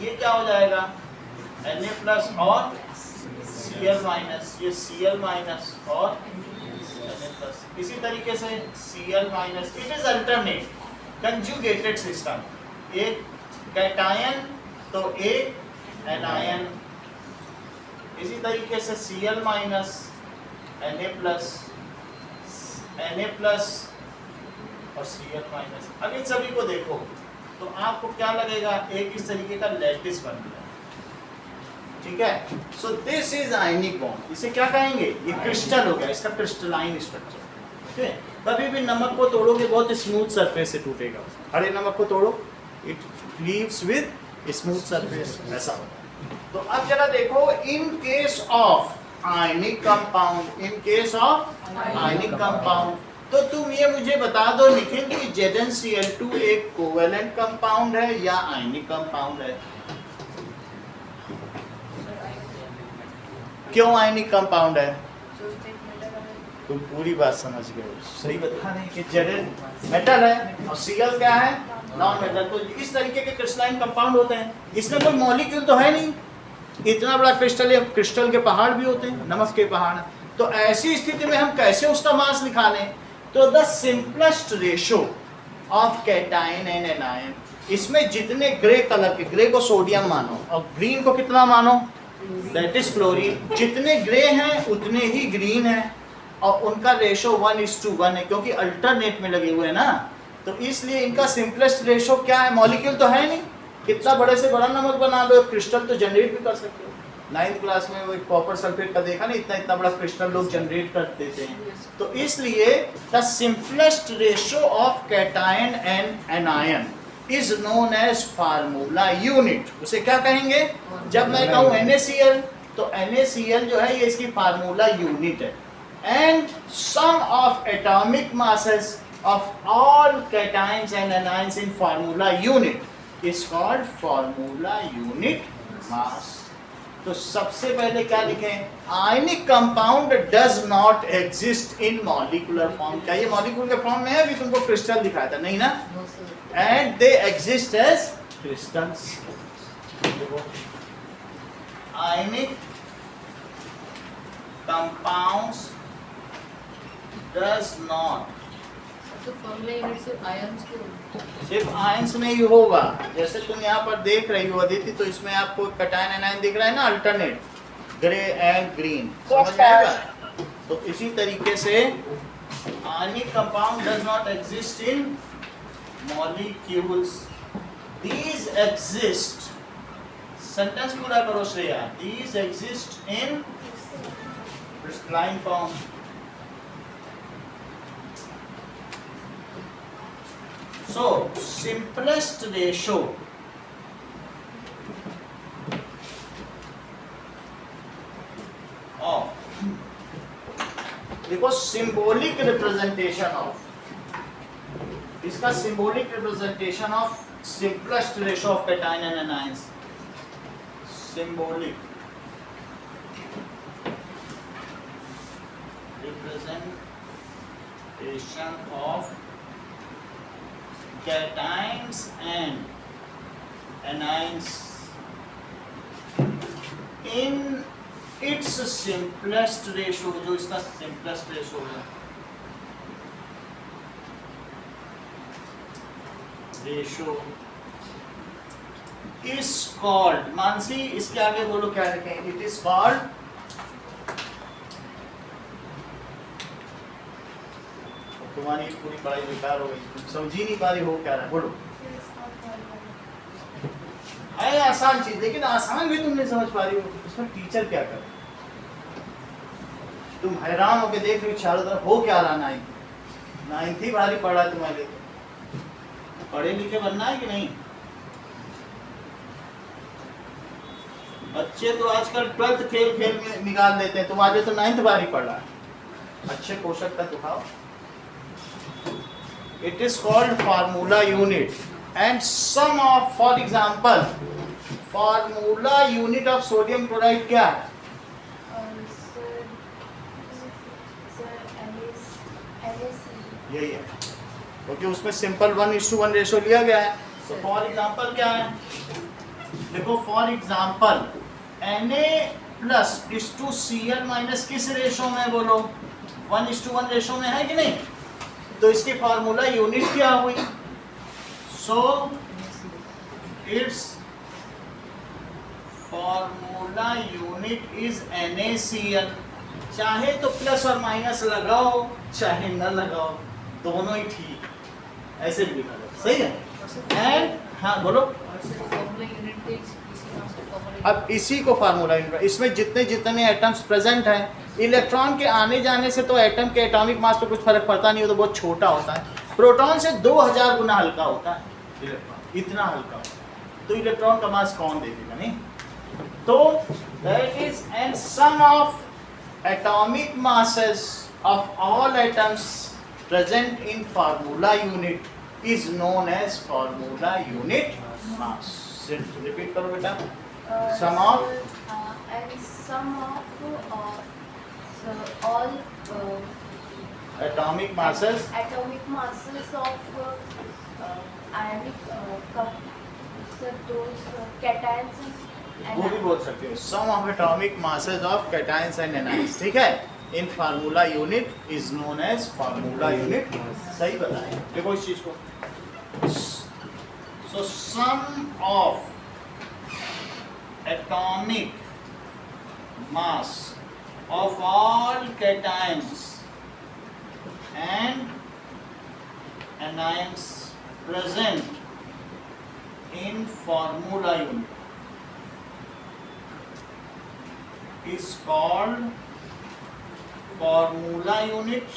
क्या हो जाएगा? Na प्लस और Cl माइनस, ये Cl माइनस और Na प्लस। इसी तरीके से Cl minus. It is alternate conjugated system, एक कैटायन तो एक एनायन। इसी तरीके से Cl माइनस, Na प्लस और Cl माइनस। अब इन सभी को देखो तो आपको क्या लगेगा? एक इस तरीके का लैटिस बन गया, ठीक है? So this is ionic bond. इसे क्या कहेंगे? ये क्रिस्टल हो गया, इसका क्रिस्टलाइन स्ट्रक्चर, ठीक है? कभी भी नमक को तोड़ोगे बहुत स्मूथ सरफेस से टूटेगा। हरे नमक को तोड़ो, it leaves with smooth surface, ऐसा होगा। तो अब जरा देखो, in case of ionic compound, in case of ionic compound तो तुम ये मुझे बता दो निखिल कि ZnCl2 एक कोवेलेंट कंपाउंड है या आयनिक कंपाउंड है? क्यों आयनिक कंपाउंड है? तुम पूरी बात समझ गए, सही बता रहे हैं कि Zn मेटल है और Cl क्या है? Non metal. तो इस तरीके के क्रिस्टलाइन कंपाउंड होते हैं। इसमें कोई मॉलिक्यूल तो है नहीं, इतना बड़ा क्रिस्टल है, क्रिस्टल के पहाड़ भी होते हैं, नमक के पहाड़। तो ऐसी स्थिति में हम कैसे उसका मास निकालें? तो the simplest ratio of cation and anion, इसमें जितने ग्रे कलर के, ग्रे को सोडियम मानो और ग्रीन को कितना मानो? That is chlorine. जितने ग्रे हैं उतने ही ग्रीन हैं और उनका रेशो 1:1 है, क्योंकि अल्टरनेट में लगे हुए हैं ना। तो इसलिए इनका सिंपलेस्ट रेशो क्या है? मॉलिक्यूल तो है नहीं, कितना बड़े से बड़ा नमक बना लो, क्रिस्टल तो जनरेट भी कर सकते हो। 9th क्लास में वो कॉपर सल्फेट का देखा ना, इतना इतना बड़ा क्रिस्टल लोग जनरेट कर देते हैं। तो इसलिए the simplest ratio of cation and anion is known as formula unit. उसे क्या कहेंगे? जब मैं कहूँ NaCl तो NaCl जो है ये इसकी फार्मूला यूनिट है। And sum of atomic masses of all cations and anions in formula unit is called formula unit mass. तो सबसे पहले क्या लिखें? Ionic compound does not exist in molecular form. क्या ये मॉलिक्यूल के फॉर्म में है? अभी तुमको क्रिस्टल दिखाया था, नहीं ना? And they exist as crystals. Ionic compounds does not, तो फॉर्मूला यूनिट सिर्फ आयंस के सिर्फ आयंस में ही होगा। जैसे तुम यहाँ पर देख रही हो अदिति, तो इसमें आपको कैटायन एनायन दिख रहा है ना, अल्टरनेट ग्रे एंड ग्रीन, समझ में आएगा? तो इसी तरीके से आयनिक compound does not exist in molecules, these exist, sentence पूरा करो Shreya, these exist in crystalline form. So, simplest ratio of, देखो symbolic representation of, इसका symbolic representation of simplest ratio of cation and anions, symbolic representation of cations and anions in its simplest ratio, जो इसका simplest ratio है, ratio is called, Mansi इसके आगे बोलो क्या लिखें? It is called तुम्हारी पूरी पढ़ाई बेकार हो गई, तुम समझ ही नहीं पा रही हो क्या रहा है, बोलो। है आसान चीज, लेकिन आसान भी तुम नहीं समझ पा रही हो, इसमें टीचर क्या करे? तुम हैरान होके देख रही हो चारों तरफ, हो क्या रहा? 9th ही भारी पड़ा है तुम्हारे लिए। पढ़े लिखे बनना है कि नहीं? बच्चे तो आजकल 12th खेल खेल में निकाल देते हैं, तुम्हारे तो 9th भारी पड़ा है। अच्छे पोषक का दिखाओ। It is called formula unit and some of, for example, formula unit of sodium chloride क्या है? यही है, क्योंकि उसमें सिंपल 1:1 रेशो लिया गया है। तो फॉर एग्जाम्पल क्या है? देखो फॉर एग्जाम्पल Na+:Cl- किस रेशो में? बोलो 1:1 रेशो में है कि नहीं? तो इसकी फार्मूला यूनिट क्या हुई? So it's formula unit is NaCl। चाहे तो प्लस और माइनस लगाओ, चाहे न लगाओ, दोनों ही ठीक, ऐसे भी लिखा जाए, सही है। एंड हाँ बोलो। अब इसी को फार्मूला यूनिट, इसमें जितने जितने एटम्स प्रेजेंट हैं, इलेक्ट्रॉन के आने जाने से तो एटम के एटॉमिक मास पे कुछ फर्क पड़ता नहीं, वो तो बहुत छोटा होता है। प्रोटॉन से 2000 गुना हल्का होता है इलेक्ट्रॉन, इतना हल्का होता है। तो इलेक्ट्रॉन का मास कौन देखेगा? नहीं। तो that is and sum of atomic masses of all atoms present in formula unit is known as formula unit mass. Repeat करो बेटा. Sum of and sum of all atomic masses atomic masses of ionic so those cations वो भी बोल सकते हो. Sum of atomic masses of cations and anions. ठीक है. In formula unit is known as formula unit. सही बताया. देखो इस चीज को. So sum of atomic mass of all cations and anions present in formula unit is called formula unit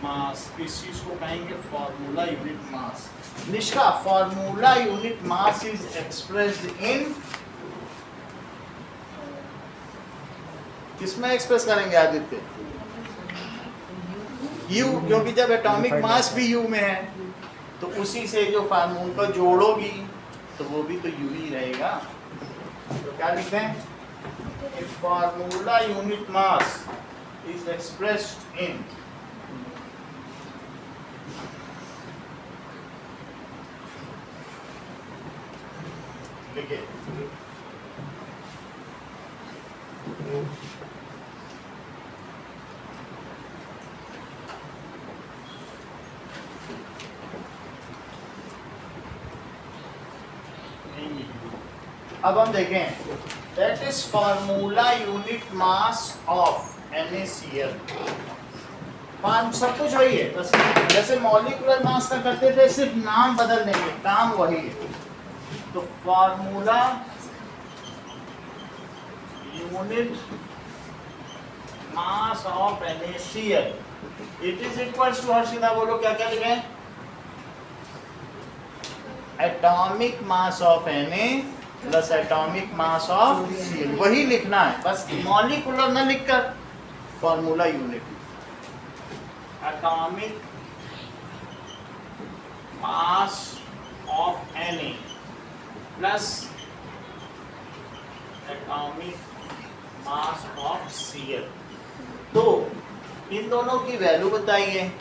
mass. इस चीज को कहेंगे formula unit mass. Nishka, formula unit mass is expressed in किसमें एक्सप्रेस करेंगे आदित्य? U, क्योंकि जब एटॉमिक मास भी U में है तो उसी से जो फार्मूला को जोड़ोगी तो वो भी तो U ही रहेगा. तो क्या लिखते हैं? If formula unit mass is expressed in लिखिए अब हम देखें that is formula unit mass of NaCl. Form सब कुछ वही है, बस जैसे मॉलिक्यूलर मास का करते थे सिर्फ नाम बदल देंगे, काम वही है. तो formula unit mass of NaCl it is equals to, Harshita बोलो क्या क्या लिखे? Atomic mass of Na plus atomic mass of Cl. वही लिखना है, बस मॉलिक्यूलर न लिखकर formula unit. Atomic mass of Na plus atomic mass of Cl. तो इन दोनों की वैल्यू बताइए.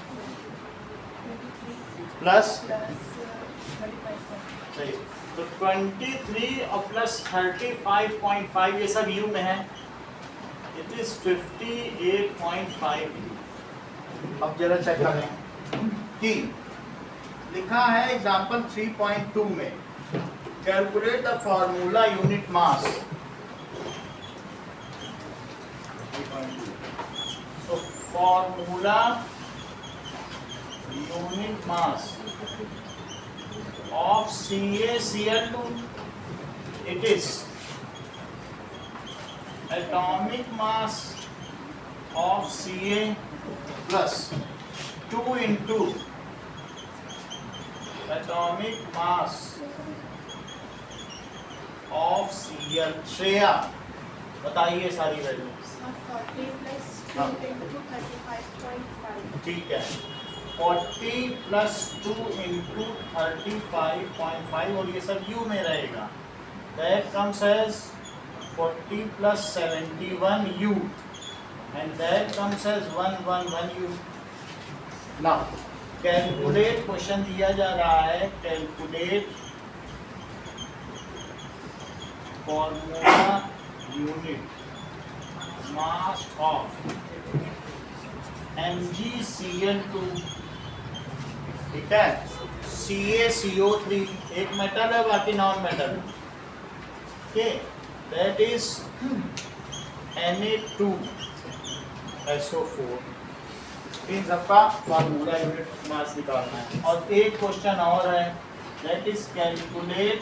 प्लस सही, तो 23 और प्लस 35.5 ये सब U में है. It is 58.5. अब जरा चेक करें कि लिखा है एग्जांपल 3.2 में calculate the formula unit mass. तो formula unit mass of CaCl2 it is atomic mass of Ca plus 2 into atomic mass of Cl. Shreya बताइए सारी वैल्यू. 40 plus 2 हाँ. into 35.5. ठीक है. 40 plus 2 into 35.5 और ये सब U में रहेगा. That comes as 40 plus 71 U and that comes as 111 U. Now calculate, question दिया जा रहा है calculate formula unit mass of MgCl2. ठीक है. CaCO3 एक मेटल है, बाकी non metal. Okay, that is Na2SO4. इन सबका फार्मूला यूनिट मास निकालना है. और एक क्वेश्चन और है, that is calculate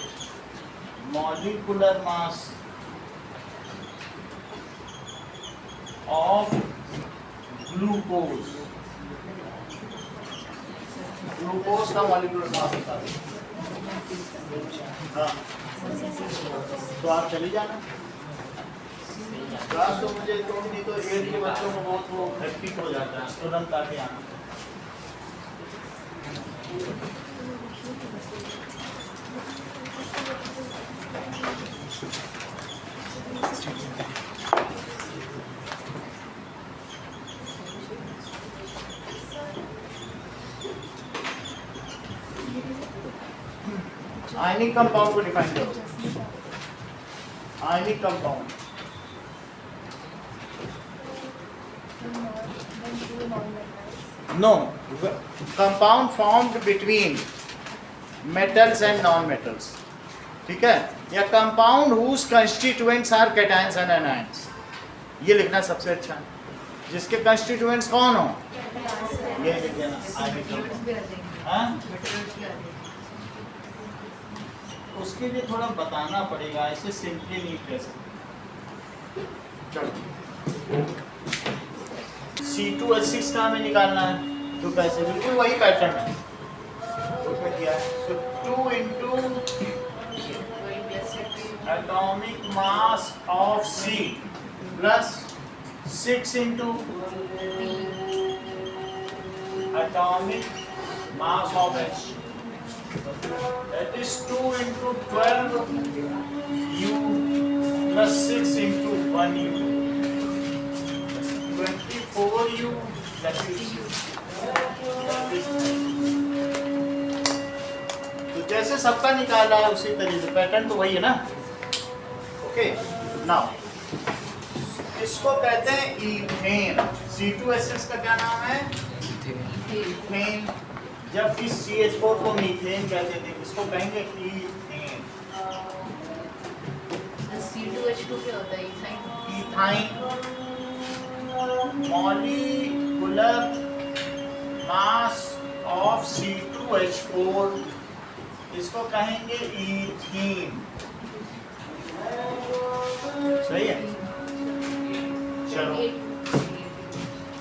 molecular mass of glucose. Glucose का मॉलिक्यूलर मास बता दें. हाँ, तो आप चली जाना. क्लास तो मुझे तो नहीं तो एट के बच्चों को बहुत वो हेक्टिक हो जाता है तुरंत आके आना। आयनिक कंपाउंड को डिफाइन करो। Ionic compound no compound formed between metals and non metals, ठीक है, या compound whose constituents are cations and anions. ये लिखना सबसे अच्छा है, जिसके कंस्टिट्यूएंट्स कौन हो ये लिख देना आयनिक Metals भी आ जाएंगे, हाँ? metals भी आ जाएंगे। उसके लिए थोड़ा बताना पड़ेगा, ऐसे सिंपली नहीं कह सकते। चलो C2H6 का हमें निकालना है, तो कैसे, बिल्कुल वही पैटर्न है उसमें किया है। तो 2 into वही plus से atomic mass of C plus 6 into atomic mass of H. That is 2 into 12 U plus 6 into 1 U. 24 U. That is तो जैसे सबका निकाला है उसी तरीके से, पैटर्न तो वही है ना। ओके नाउ इसको कहते हैं इथेन। C2H6 का क्या नाम है? इथेन। जब इस CH4 को मीथेन कहते थे, इसको कहेंगे इथेन। C2H2 क्या होता है? Ethyne. Ethyne molecular mass of C2H4, इसको कहेंगे इथीन। सही है, चलो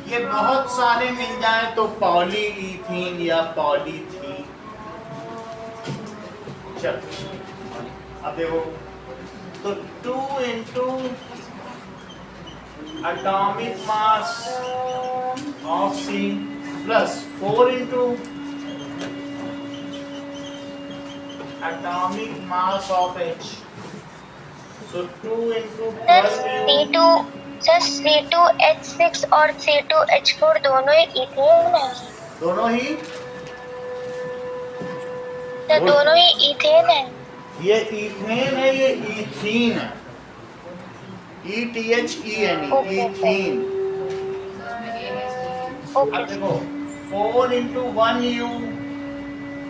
ये बहुत सारे मिल जाए तो पॉली इथीन या पॉलीथीन। चलो अब देखो, तो 2 into atomic mass of C plus 4 into atomic mass of H. So 2 into 12 C2H6 और C2H4 दोनों ही इथेन है। दोनों ही तो दोनों ही इथेन है। ये इथेन है, ये इथीन है। ETHENE ethene. उसमें A है इसलिए। ओके अब देखो 4 into 1 U,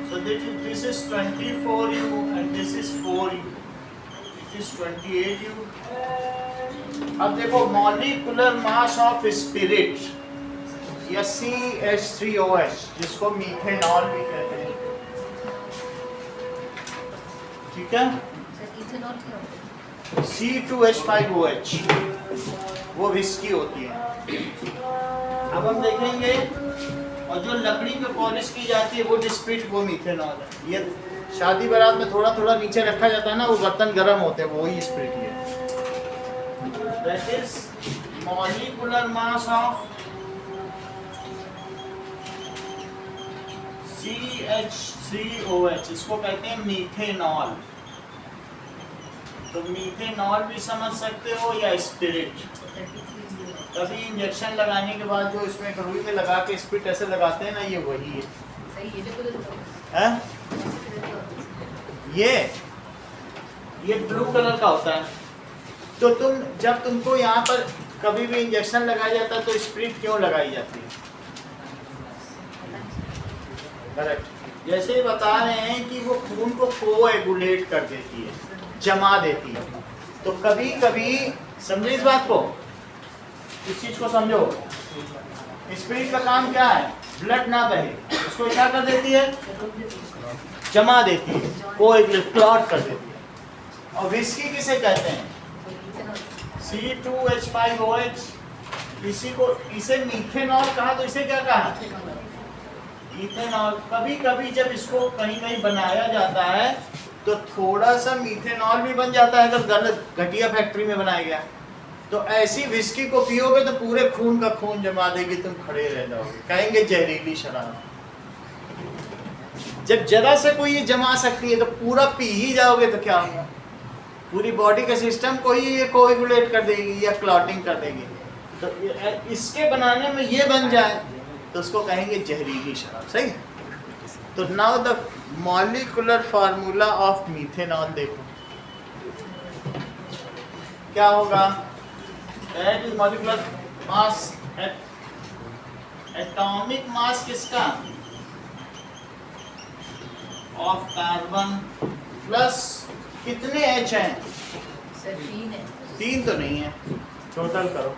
so this is 24 U and this is 4 U, it is 28 U. अब देखो मॉलिक्यूलर मास ऑफ स्पिरिट या CH3OH, जिसको मीथेनॉल भी कहते हैं, ठीक है। सर इथेनॉल क्या होता है? C2H5OH वो विस्की होती है। अब हम देखेंगे, और जो लकड़ी पे पॉलिश की जाती है वो स्पिरिट, वो मीथेनॉल है। ये शादी बारात में थोड़ा थोड़ा नीचे रखा जाता है ना, वो बर्तन गर्म होते हैं, वही स्पिरिट है। That is molecular mass of CH3OH, इसको कहते हैं मीथेनॉल। तो मीथेनॉल भी समझ सकते हो या स्पिरिट। कभी इंजेक्शन लगाने के बाद जो इसमें रुई में लगा के स्पिरिट ऐसे लगाते हैं ना, ये वही है। सही है, देखो देखो। हैं? ये ब्लू कलर का होता है। तो जब तुमको यहाँ पर कभी भी इंजेक्शन लगाया जाता है तो स्पिरिट क्यों लगाई जाती है? करेक्ट। जैसे ही बता रहे हैं कि वो खून को कोएगुलेट कर देती है, जमा देती है। तो कभी कभी समझे इस बात को, इस चीज को समझो। स्पिरिट का काम क्या है? ब्लड ना बहे, उसको क्या कर देती है? जमा देती है, कोएगुलेट, क्लॉट कर देती है। और विस्की किसे कहते हैं? C2H5OH। इसे मीथेनॉल कहा, तो इसे क्या कहा? इथेनॉल। कभी कभी जब इसको कहीं कहीं बनाया जाता है तो थोड़ा सा मीथेनॉल भी बन जाता है, अगर गलत घटिया फैक्ट्री में बनाया गया। तो ऐसी विस्की को पियोगे तो पूरे खून का खून जमा देगी, तुम खड़े रह जाओगे, कहेंगे जहरीली शराब। जब जरा से कोई ये जमा सकती है तो पूरा पी ही जाओगे तो क्या होगा, पूरी बॉडी के सिस्टम को ही ये कोएगुलेट कर देगी या क्लॉटिंग कर देगी। तो इसके बनाने में ये बन जाए तो उसको कहेंगे जहरीली शराब। सही है। तो now the molecular formula of methanol देखो क्या होगा। That is molecular mass, atomic mass किसका, ऑफ कार्बन प्लस कितने H हैं, सर 3 है। 3 तो नहीं है, टोटल करो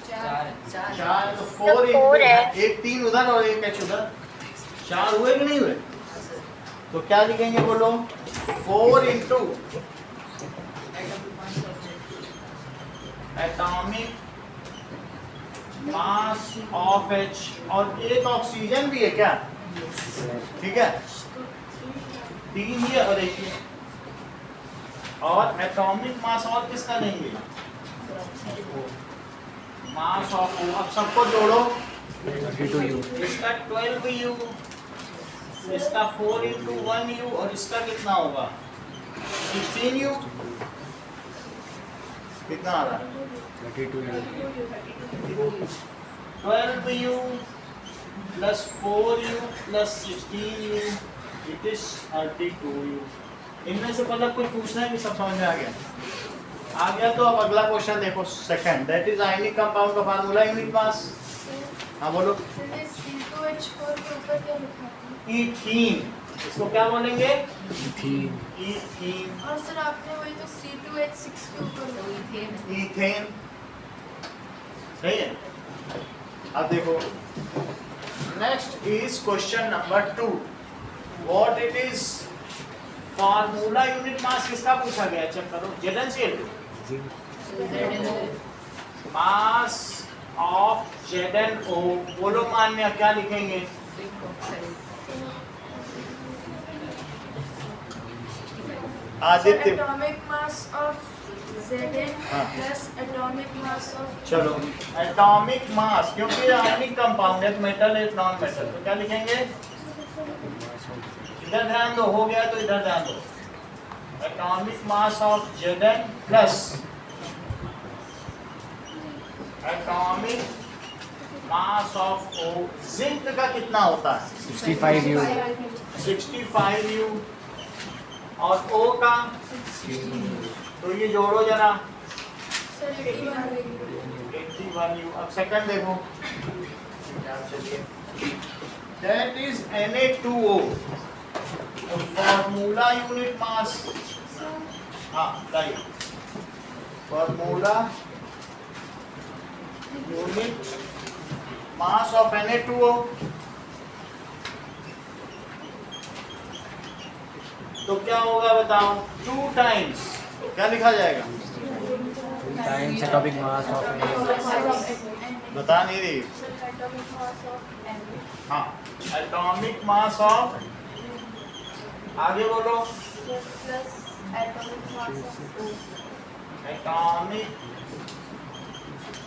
4 4 तो तो 4 4 है। एक 3 उधर और एक H उधर, 4 हुए कि नहीं हुए। तो क्या लिखेंगे बोलो, 4 into atomic mass of H, और एक ऑक्सीजन भी है क्या, ठीक है, 3 ही और एक ही, और एटॉमिक मास और किसका लेंगे, मास ऑफ O। अब सबको जोड़ो, 32U, इसका 12U, इसका 4 इंटू 1U, और इसका कितना होगा 16U, कितना आ रहा है 32U, 12U plus 4U plus 16U, it is 32U। इनमें से पहले कुछ पूछना है कि सब समझ में आ गया, आ गया तो अब अगला क्वेश्चन देखो, second, that is ionic compound का फार्मूला यूनिट मास। हाँ बोलो, C2H4 के ऊपर क्या लिखा है? इथीन, इसको क्या बोलेंगे, मीथेन, इथीन, और सर आपने वही तो C2H6 के ऊपर तो लिखा। Ethane ethane. सही है। अब देखो, next is question number 2, what it is formula unit मास किसका पूछा गया, चेक करो, ZnCl2, zinc, mass of ZnO। बोलो मान्य, क्या लिखेंगे, zinc oxide Aditya. Atomic mass of Zn हाँ। प्लस एटॉमिक मास ऑफ चलो, एटॉमिक मास, क्योंकि आयनिक कंपाउंड है, मेटल है नॉन मेटल, तो क्या लिखेंगे, इधर ध्यान दो, हो गया तो इधर ध्यान दो, atomic mass of Zn plus atomic mass of O। Zinc का कितना होता है 65U, 65U, और O का, तो ये जोड़ो जरा, सर 81U। अब सेकंड देखो, चलिए, that is Na2O, formula unit mass, हाँ right, formula unit mass of Na2O। तो क्या होगा बताओ, 2 टाइम्स, क्या लिखा जाएगा, 2 times atomic mass of N, बता नहीं रही, एटॉमिक मास ऑफ N हाँ, एटॉमिक मास ऑफ, आगे बोलो, plus atomic mass of O। Atomic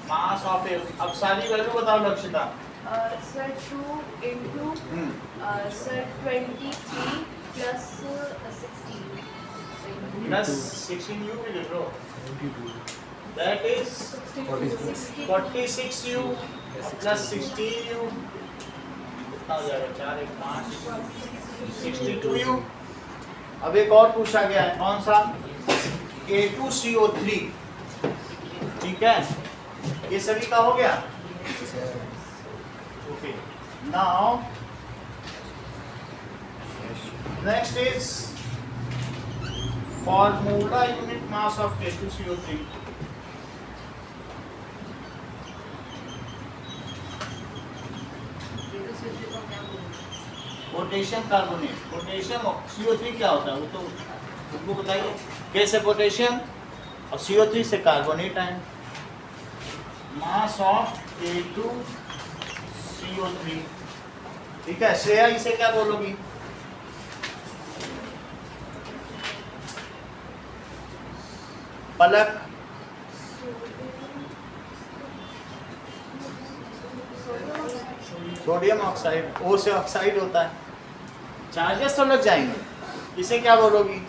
mass of A। अब सारी वैल्यू बताओ Lakshita. Sir 2 into sir 23 plus 16 plus 16U भी लिख लो, 22, that is 46, 46U plus 16U, कितना हो जाएगा, 4 1 5, 62U। अब एक और पूछा गया है, कौन सा, A2CO3, ठीक है, ये सभी का हो गया, okay. Now next is formula unit mass of K2CO3। Potassium carbonate, potassium और CO3 क्या होता है वो तो तुमको बताइए, कैसे पोटेशियम और CO3 से कार्बोनेट आए, मास ऑफ K2CO3, ठीक है। श्रेया इसे क्या बोलोगी, पलक, सोडियम ऑक्साइड, ओ से ऑक्साइड होता है, चार्जेस तो लग जाएंगे। इसे क्या बोलोगी?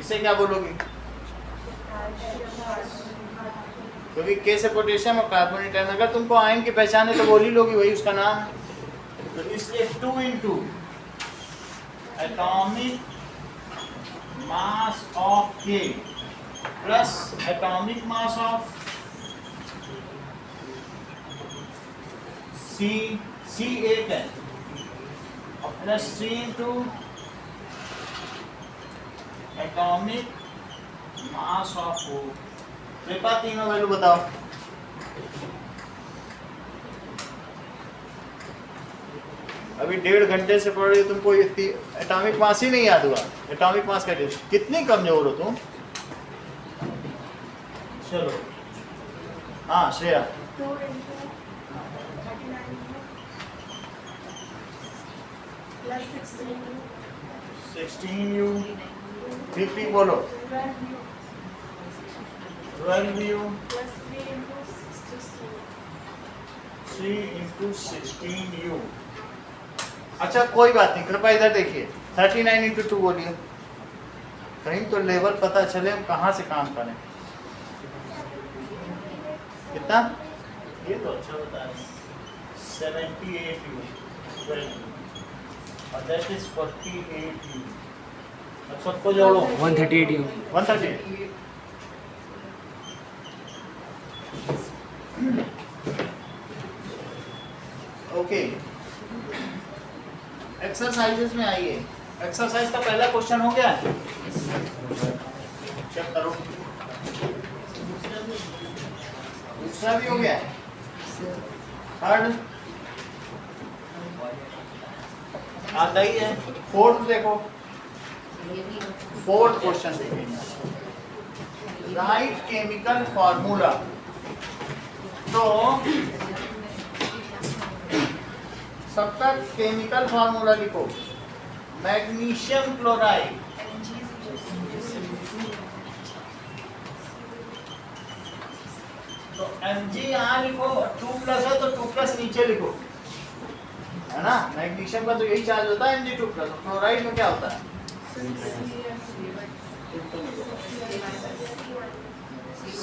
इसे क्या बोलोगी? क्योंकि के से पोटेशियम और कार्बोनेट है, अगर तुमको आयन की पहचान है तो बोल ही लोगी, वही उसका नाम है। तो इसलिए 2 into atomic mass of K plus atomic mass of C, C8 है, और plus 3 into atomic mass of O। कृपया तीनों वैल्यू बताओ। अभी 1.5 घंटे से पढ़ रही हो, तुमको एटॉमिक मास ही नहीं याद हुआ। एटॉमिक मास का टेस्ट, कितनी कमजोर हो तुम। चलो हाँ श्रेया। 2 into 39 plus 16U 50 बोलो। 12U plus 3 into 66. 3 into 16U। अच्छा कोई बात नहीं, कृपया इधर देखिए। 39 into 2 बोलिए, कहीं तो लेवल पता चले हम कहाँ से काम करें। कितना? ये तो अच्छा बता रहे हैं। 78U 12U और दैट इज 48U। अब सबको जोड़ो। 138U 130। ओके, एक्सरसाइजेस में आइए। एक्सरसाइज का पहला क्वेश्चन हो गया, चेक करो। दूसरा भी हो गया, थर्ड आता ही है, फोर्थ देखो। फोर्थ क्वेश्चन देखेंगे, राइट केमिकल फॉर्मूला। तो सबका केमिकल फॉर्मूला लिखो। मैग्नीशियम क्लोराइड, तो Mg यहाँ लिखो, 2+ है तो 2+ नीचे लिखो, है ना। मैग्नीशियम का तो यही चार्ज होता है Mg2+। क्लोराइड में क्या होता है?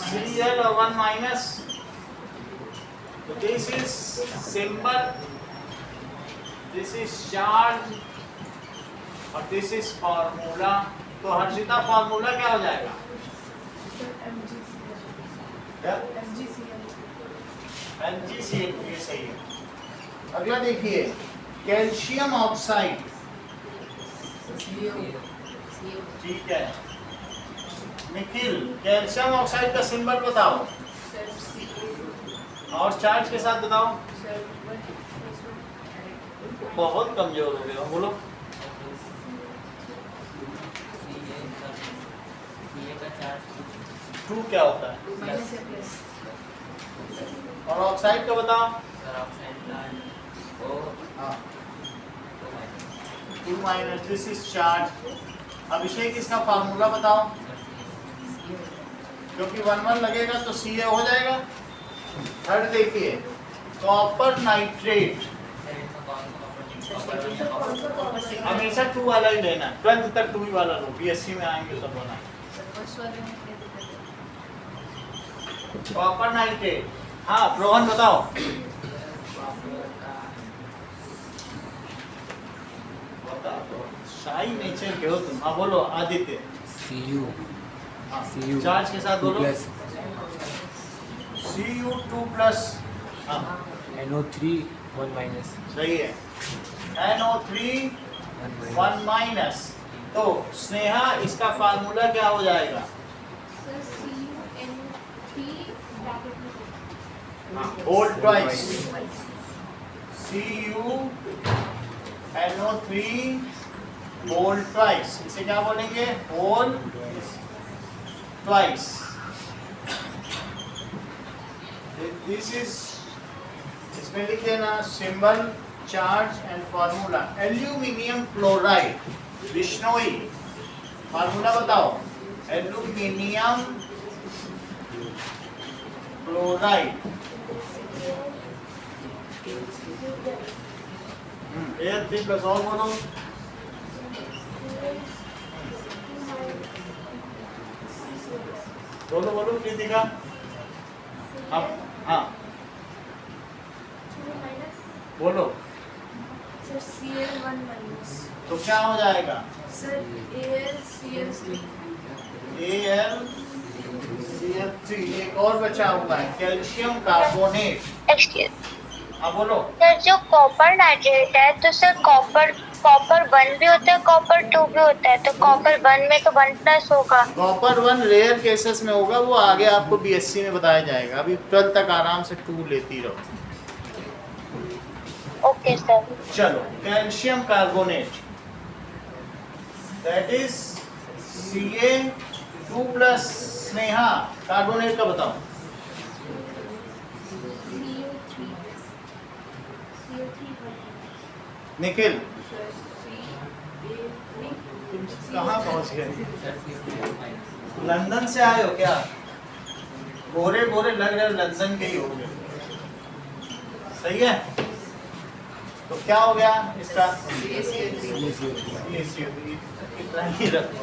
Cl और 1-। तो this is symbol, this is charge और दिस इज फॉर्मूला। तो हर्षिता फॉर्मूला क्या हो जाएगा? MgCl, ये सही है। अगला देखिए, कैल्शियम ऑक्साइड, ठीक है। निखिल, कैल्शियम ऑक्साइड का सिंबल बताओ और चार्ज के साथ बताओ। बहुत कमजोर हो गए हो, बोलो। टू क्या होता है? और ऑक्साइड का बताओ। हाँ, 2-। This is charge. अभिषेक, इसका फार्मूला बताओ, क्योंकि 1-1 लगेगा तो Ca हो जाएगा। थर्ड देखिए, कॉपर नाइट्रेट, हमेशा 2 वाला ही लेना, 12th तक 2 ही वाला लो, BSc में आएंगे सब होना। कॉपर नाइट्रेट, हाँ रोहन बताओ। शाही नेचर के हो तुम। हाँ बोलो आदित्य। Cu हाँ, Cu चार्ज के साथ बोलो। 2+, Cu2+, हाँ NO3 1-। सही है। NO3 1-। तो स्नेहा, इसका फार्मूला क्या हो जाएगा? Whole twice, CuNO3 whole twice. इसे क्या बोलेंगे? Whole twice. दिस इज, इसमें लिख देना symbol, charge and formula. Aluminium chloride, Bishnoi, formula बताओ। एल्यूमिनियम क्लोराइड AL3 प्लस और बोलो। बोलो बोलो कृतिका। अब हाँ बोलो। सर Cl1 माइनस तो क्या हो जाएगा? Sir AlCl3 AlCl3। एक और बचा हुआ है कैल्शियम कार्बोनेट। एक्सक्यूज हाँ बोलो। सर, जो कॉपर नाइट्रेट है तो सर कॉपर 1 भी होता है, कॉपर 2 भी होता है, तो कॉपर 1 में तो 1+ होगा। कॉपर 1 रेयर केसेस में होगा, वो आगे आपको बीएससी में बताया जाएगा। अभी 12 तक आराम से 2 लेती रहो। Okay sir. चलो calcium carbonate that is Ca2+। Sneha carbonate का बताओ। निखिल तुम कहाँ पहुँच गए? लंदन से आए हो क्या? गोरे गोरे लग रहे हो, लंदन के ही हो गए। सही है। तो क्या हो गया इसका? CaCl3 इतना ही रखो।